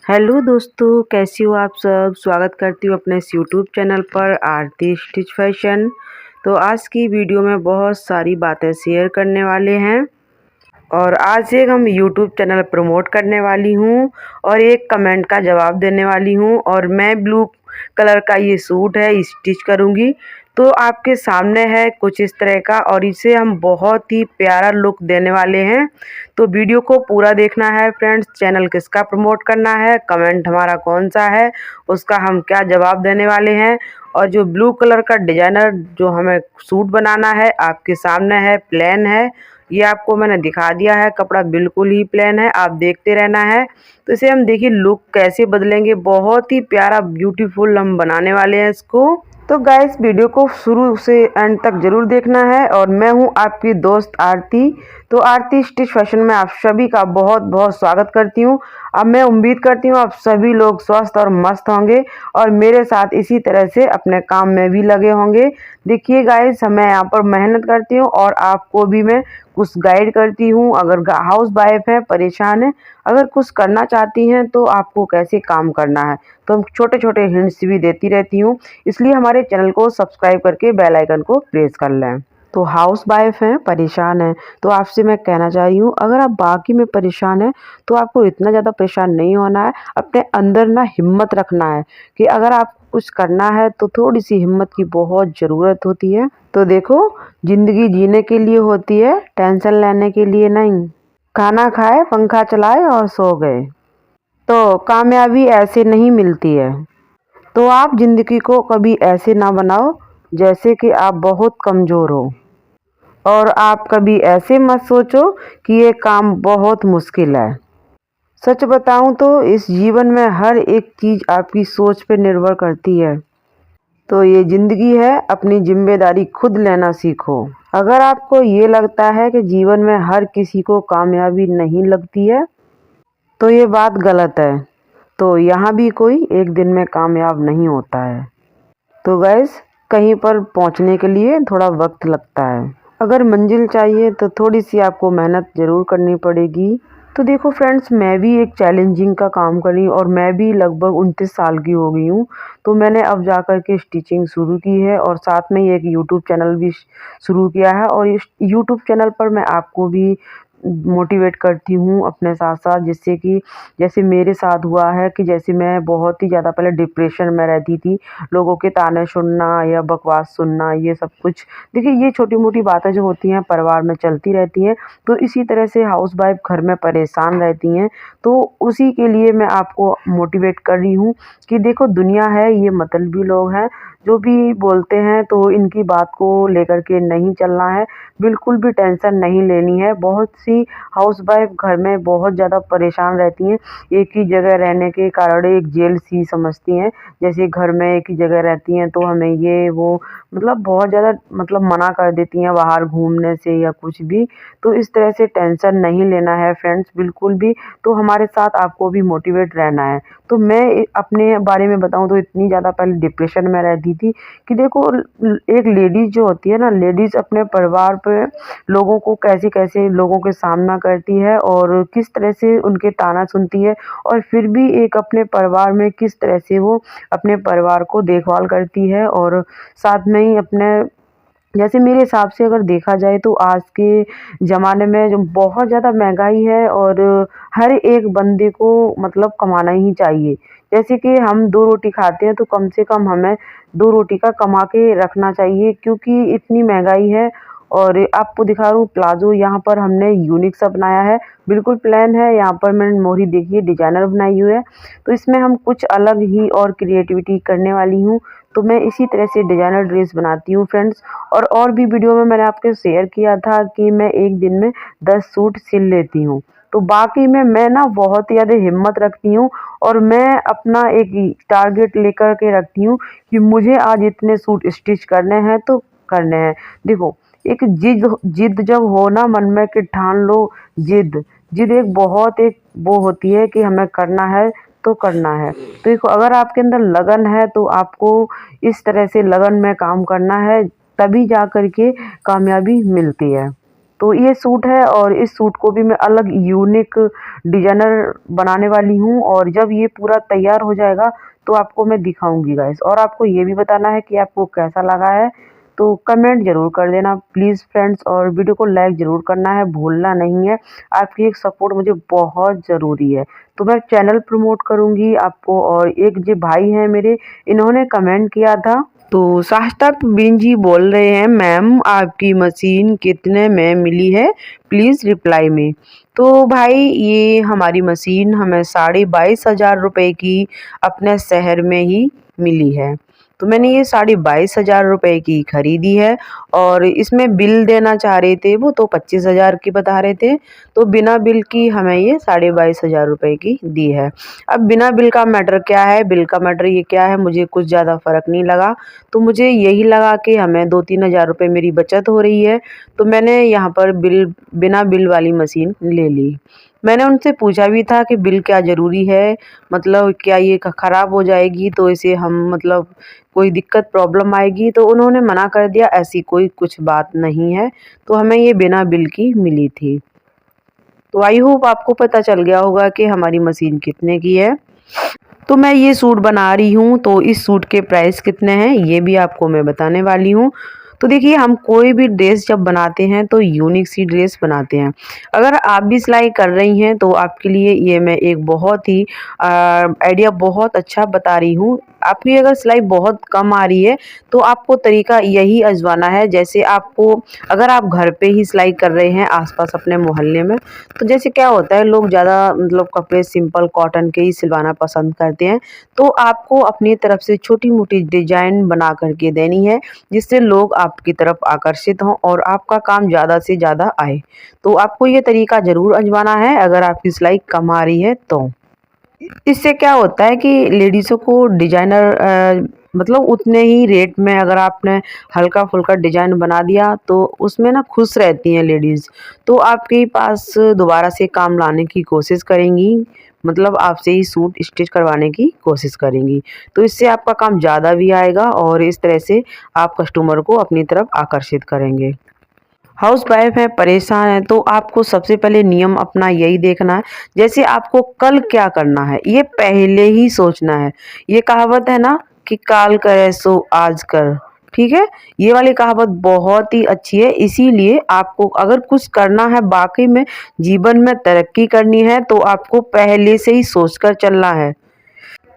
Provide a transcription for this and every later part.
Hello दोस्तों, कैसी हो आप सब। स्वागत करती हूँ अपने इस यूट्यूब चैनल पर आरती स्टिच फैशन। तो आज की वीडियो में बहुत सारी बातें शेयर करने वाले हैं और आज एक हम यूट्यूब चैनल प्रमोट करने वाली हूँ और एक कमेंट का जवाब देने वाली हूँ। और मैं ब्लू कलर का ये सूट है स्टिच करूँगी, तो आपके सामने है कुछ इस तरह का और इसे हम बहुत ही प्यारा लुक देने वाले हैं। तो वीडियो को पूरा देखना है फ्रेंड्स। चैनल किसका प्रमोट करना है, कमेंट हमारा कौन सा है, उसका हम क्या जवाब देने वाले हैं। और जो ब्लू कलर का डिजाइनर जो हमें सूट बनाना है आपके सामने है, प्लेन है। ये आपको मैंने दिखा दिया है, कपड़ा बिल्कुल ही प्लेन है, आप देखते रहना है। तो इसे हम देखिए लुक कैसे बदलेंगे, बहुत ही प्यारा ब्यूटीफुल हम बनाने वाले हैं इसको। तो गाइस वीडियो को शुरू से एंड तक जरूर देखना है। और मैं हूं आपकी दोस्त आरती। तो आरती स्टिच फैशन में आप सभी का बहुत बहुत स्वागत करती हूं। अब मैं उम्मीद करती हूं आप सभी लोग स्वस्थ और मस्त होंगे और मेरे साथ इसी तरह से अपने काम में भी लगे होंगे। देखिए गाइस, मैं यहाँ पर मेहनत करती हूँ और आपको भी मैं कुछ गाइड करती हूँ। अगर हाउस वाइफ है, परेशान है, अगर कुछ करना चाहती हैं तो आपको कैसे काम करना है, तो हम छोटे छोटे हिंट्स भी देती रहती हूँ। इसलिए हमारे चैनल को सब्सक्राइब करके बेल आइकन को प्रेस कर लें। तो हाउस वाइफ हैं, परेशान हैं, तो आपसे मैं कहना चाह रही हूँ अगर आप बाकी में परेशान हैं तो आपको इतना ज़्यादा परेशान नहीं होना है। अपने अंदर ना हिम्मत रखना है कि अगर आप कुछ करना है तो थोड़ी सी हिम्मत की बहुत ज़रूरत होती है। तो देखो, ज़िंदगी जीने के लिए होती है, टेंशन लेने के लिए नहीं। खाना खाए, पंखा चलाए और सो गए। तो कामयाबी ऐसे नहीं मिलती है। तो आप ज़िंदगी को कभी ऐसे ना बनाओ जैसे कि आप बहुत कमज़ोर हो। और आप कभी ऐसे मत सोचो कि ये काम बहुत मुश्किल है। सच बताऊं तो इस जीवन में हर एक चीज़ आपकी सोच पे निर्भर करती है। तो ये ज़िंदगी है, अपनी जिम्मेदारी खुद लेना सीखो। अगर आपको ये लगता है कि जीवन में हर किसी को कामयाबी नहीं लगती है तो ये बात गलत है। तो यहाँ भी कोई एक दिन में कामयाब नहीं होता है। तो गैस, कहीं पर पहुँचने के लिए थोड़ा वक्त लगता है। अगर मंजिल चाहिए तो थोड़ी सी आपको मेहनत ज़रूर करनी पड़ेगी। तो देखो फ्रेंड्स, मैं भी एक चैलेंजिंग का काम कर रही हूँ और मैं भी लगभग 29 साल की हो गई हूँ। तो मैंने अब जा कर के स्टिचिंग शुरू की है और साथ में ही एक यूट्यूब चैनल भी शुरू किया है। और इस यूट्यूब चैनल पर मैं आपको भी मोटिवेट करती हूँ अपने साथ साथ, जिससे कि जैसे मेरे साथ हुआ है कि जैसे मैं बहुत ही ज़्यादा पहले डिप्रेशन में रहती थी, लोगों के ताने सुनना या बकवास सुनना, ये सब कुछ देखिए ये छोटी मोटी बातें जो होती हैं परिवार में चलती रहती हैं। तो इसी तरह से हाउस वाइफ घर में परेशान रहती हैं। तो उसी के लिए मैं आपको मोटिवेट कर रही हूँ कि देखो दुनिया है, ये मतलबी लोग हैं जो भी बोलते हैं, तो इनकी बात को लेकर के नहीं चलना है, बिल्कुल भी टेंशन नहीं लेनी है। बहुत सी हाउस वाइफ घर में बहुत ज़्यादा परेशान रहती हैं, एक ही जगह रहने के कारण एक जेल सी समझती हैं। जैसे घर में एक ही जगह रहती हैं तो हमें ये वो मतलब बहुत ज़्यादा मतलब मना कर देती हैं बाहर घूमने से या कुछ भी। तो इस तरह से टेंशन नहीं लेना है फ्रेंड्स, बिल्कुल भी। तो हमारे साथ आपको भी मोटिवेट रहना है। तो मैं अपने बारे में बताऊं तो इतनी ज़्यादा पहले डिप्रेशन में रहती थी कि देखो एक लेडीज़ जो होती है ना, लेडीज़ अपने परिवार पे लोगों को कैसे कैसे लोगों के सामना करती है और किस तरह से उनके ताना सुनती है, और फिर भी एक अपने परिवार में किस तरह से वो अपने परिवार को देखभाल करती है। और साथ में ही अपने जैसे मेरे हिसाब से अगर देखा जाए तो आज के ज़माने में जो बहुत ज़्यादा महंगाई है और हर एक बंदे को मतलब कमाना ही चाहिए। जैसे कि हम 2 रोटी खाते हैं तो कम से कम हमें 2 रोटी का कमा के रखना चाहिए, क्योंकि इतनी महंगाई है। और आपको दिखा रहा हूँ प्लाज़ो, यहाँ पर हमने यूनिक सा बनाया है, बिल्कुल प्लेन है। यहाँ पर मैंने मोहरी देखिए डिजाइनर बनाई हुई है, तो इसमें हम कुछ अलग ही और क्रिएटिविटी करने वाली हूँ। तो मैं इसी तरह से डिजाइनर ड्रेस बनाती हूँ फ्रेंड्स। और भी वीडियो में मैंने आपके शेयर किया था कि मैं एक दिन में 10 सूट सिल लेती हूँ। तो बाकी में मैं ना बहुत ही ज़्यादा हिम्मत रखती हूँ और मैं अपना एक टारगेट लेकर के रखती हूँ कि मुझे आज इतने सूट स्टिच करने हैं तो करने हैं। देखो, एक जिद जिद जब हो ना मन में कि ठान लो, जिद जिद एक बहुत एक वो होती है कि हमें करना है तो करना है। तो देखो, अगर आपके अंदर लगन है तो आपको इस तरह से लगन में काम करना है, तभी जा कर के कामयाबी मिलती है। तो ये सूट है और इस सूट को भी मैं अलग यूनिक डिजाइनर बनाने वाली हूँ, और जब ये पूरा तैयार हो जाएगा तो आपको मैं दिखाऊंगी गाइस। और आपको ये भी बताना है कि आपको कैसा लगा है, तो कमेंट ज़रूर कर देना प्लीज़ फ्रेंड्स, और वीडियो को लाइक ज़रूर करना है, भूलना नहीं है। आपकी एक सपोर्ट मुझे बहुत ज़रूरी है। तो मैं चैनल प्रमोट करूँगी आपको। और एक जो भाई हैं मेरे, इन्होंने कमेंट किया था, तो शाश्ता बिन जी बोल रहे हैं, मैम आपकी मशीन कितने में मिली है, प्लीज़ रिप्लाई में। तो भाई ये हमारी मशीन हमें 22,500 रुपये की अपने शहर में ही मिली है। तो मैंने ये 22,500 रुपये की खरीदी है, और इसमें बिल देना चाह रहे थे वो, तो 25,000 की बता रहे थे। तो बिना बिल की हमें ये 22,500 रुपये की दी है। अब बिना बिल का मैटर क्या है, बिल का मैटर ये क्या है, मुझे कुछ ज़्यादा फ़र्क नहीं लगा। तो मुझे यही लगा कि हमें 2-3 हज़ार रुपये मेरी बचत हो रही है, तो मैंने यहाँ पर बिना बिल वाली मशीन ले ली। मैंने उनसे पूछा भी था कि बिल क्या ज़रूरी है, मतलब क्या ये ख़राब हो जाएगी तो इसे हम मतलब कोई दिक्कत प्रॉब्लम आएगी, तो उन्होंने मना कर दिया, ऐसी कोई कुछ बात नहीं है। तो हमें ये बिना बिल की मिली थी। तो आई होप आपको पता चल गया होगा कि हमारी मशीन कितने की है। तो मैं ये सूट बना रही हूँ, तो इस सूट के प्राइस कितने हैं ये भी आपको मैं बताने वाली हूँ। तो देखिए, हम कोई भी ड्रेस जब बनाते हैं तो यूनिक सी ड्रेस बनाते हैं। अगर आप भी सिलाई कर रही हैं तो आपके लिए ये मैं एक बहुत ही आइडिया बहुत अच्छा बता रही हूँ। आपकी अगर सिलाई बहुत कम आ रही है तो आपको तरीका यही आजमाना है। जैसे आपको, अगर आप घर पे ही सिलाई कर रहे हैं आसपास अपने मोहल्ले में, तो जैसे क्या होता है, लोग ज़्यादा मतलब कपड़े सिंपल कॉटन के ही सिलवाना पसंद करते हैं। तो आपको अपनी तरफ से छोटी मोटी डिजाइन बना करके देनी है, जिससे लोग आपकी तरफ आकर्षित हों और आपका काम ज़्यादा से ज़्यादा आए। तो आपको ये तरीका ज़रूर आजमाना है अगर आपकी सिलाई कम आ रही है तो। इससे क्या होता है कि लेडीज़ों को डिजाइनर मतलब उतने ही रेट में अगर आपने हल्का फुल्का डिजाइन बना दिया तो उसमें ना खुश रहती हैं लेडीज़। तो आपके पास दोबारा से काम लाने की कोशिश करेंगी, मतलब आपसे ही सूट स्टिच करवाने की कोशिश करेंगी। तो इससे आपका काम ज़्यादा भी आएगा और इस तरह से आप कस्टमर को अपनी तरफ आकर्षित करेंगे। हाउस वाइफ है, परेशान है, तो आपको सबसे पहले नियम अपना यही देखना है, जैसे आपको कल क्या करना है ये पहले ही सोचना है। ये कहावत है ना कि काल करे सो आज कर, ठीक है। ये वाली कहावत बहुत ही अच्छी है। इसीलिए आपको अगर कुछ करना है, वाकई में जीवन में तरक्की करनी है, तो आपको पहले से ही सोचकर चलना है।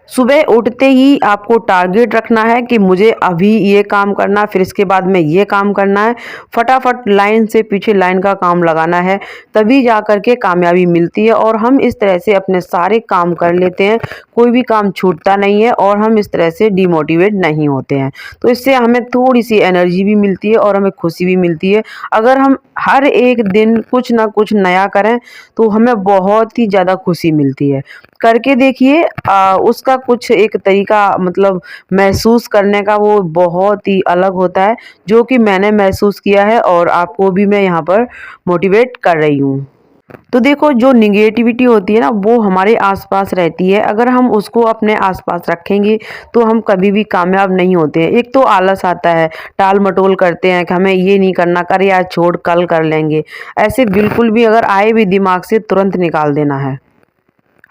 सुबह उठते ही आपको टारगेट रखना है कि मुझे अभी ये काम करना है, फिर इसके बाद में ये काम करना है। फटाफट लाइन से पीछे लाइन का काम लगाना है, तभी जा कर के कामयाबी मिलती है। और हम इस तरह से अपने सारे काम कर लेते हैं, कोई भी काम छूटता नहीं है और हम इस तरह से डिमोटिवेट नहीं होते हैं। तो इससे हमें थोड़ी सी एनर्जी भी मिलती है और हमें खुशी भी मिलती है। अगर हम हर एक दिन कुछ ना कुछ नया करें तो हमें बहुत ही ज़्यादा खुशी मिलती है। करके देखिए, उसका कुछ एक तरीका मतलब महसूस करने का वो बहुत ही अलग होता है, जो कि मैंने महसूस किया है और आपको भी मैं यहाँ पर मोटिवेट कर रही हूँ। तो देखो, जो निगेटिविटी होती है ना वो हमारे आसपास रहती है, अगर हम उसको अपने आसपास रखेंगे तो हम कभी भी कामयाब नहीं होते हैं। एक तो आलस आता है, टाल मटोल करते हैं कि हमें ये नहीं करना, कर यार छोड़ कल कर लेंगे। ऐसे बिल्कुल भी अगर आए भी दिमाग से तुरंत निकाल देना है।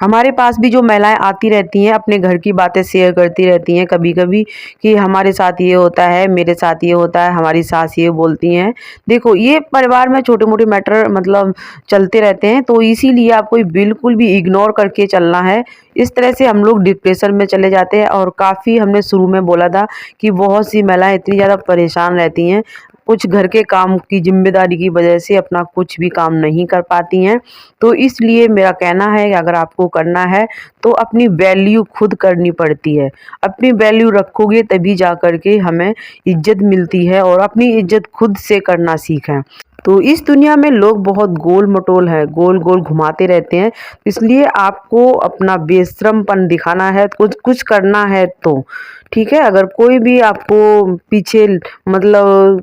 हमारे पास भी जो महिलाएं आती रहती हैं, अपने घर की बातें शेयर करती रहती हैं कभी कभी, कि हमारे साथ ये होता है, मेरे साथ ये होता है, हमारी सास ये बोलती हैं। देखो, ये परिवार में छोटे मोटे मैटर मतलब चलते रहते हैं, तो इसीलिए आपको बिल्कुल भी इग्नोर करके चलना है। इस तरह से हम लोग डिप्रेशन में चले जाते हैं। और काफ़ी हमने शुरू में बोला था कि बहुत सी महिलाएं इतनी ज़्यादा परेशान रहती हैं, कुछ घर के काम की जिम्मेदारी की वजह से अपना कुछ भी काम नहीं कर पाती हैं। तो इसलिए मेरा कहना है कि अगर आपको करना है तो अपनी वैल्यू खुद करनी पड़ती है। अपनी वैल्यू रखोगे तभी जा कर के हमें इज्जत मिलती है, और अपनी इज्जत खुद से करना सीखें। तो इस दुनिया में लोग बहुत गोल मटोल हैं, गोल गोल घुमाते रहते हैं। इसलिए आपको अपना बेशरमपन दिखाना है, कुछ कुछ करना है तो ठीक है। अगर कोई भी आपको पीछे मतलब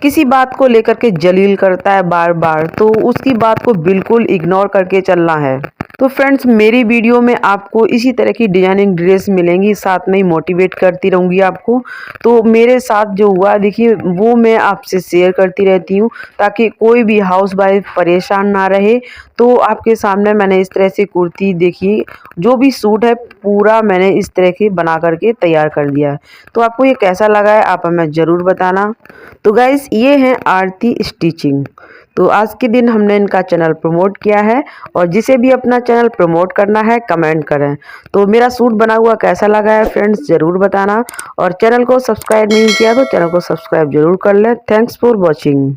किसी बात को लेकर के जलील करता है बार बार, तो उसकी बात को बिल्कुल इग्नोर करके चलना है। तो फ्रेंड्स मेरी वीडियो में आपको इसी तरह की डिजाइनिंग ड्रेस मिलेंगी, साथ में ही मोटिवेट करती रहूँगी आपको। तो मेरे साथ जो हुआ देखिए वो मैं आपसे शेयर करती रहती हूँ, ताकि कोई भी हाउस वाइफ परेशान ना रहे। तो आपके सामने मैंने इस तरह से कुर्ती देखिए, जो भी सूट है पूरा मैंने इस तरह के बना करके तैयार कर दिया है। तो आपको ये कैसा लगा है आप हमें ज़रूर बताना। तो गाइस ये है आरती स्टिचिंग। तो आज के दिन हमने इनका चैनल प्रमोट किया है, और जिसे भी अपना चैनल प्रमोट करना है कमेंट करें। तो मेरा सूट बना हुआ कैसा लगा है फ्रेंड्स ज़रूर बताना, और चैनल को सब्सक्राइब नहीं किया तो चैनल को सब्सक्राइब जरूर कर लें। Thanks for watching.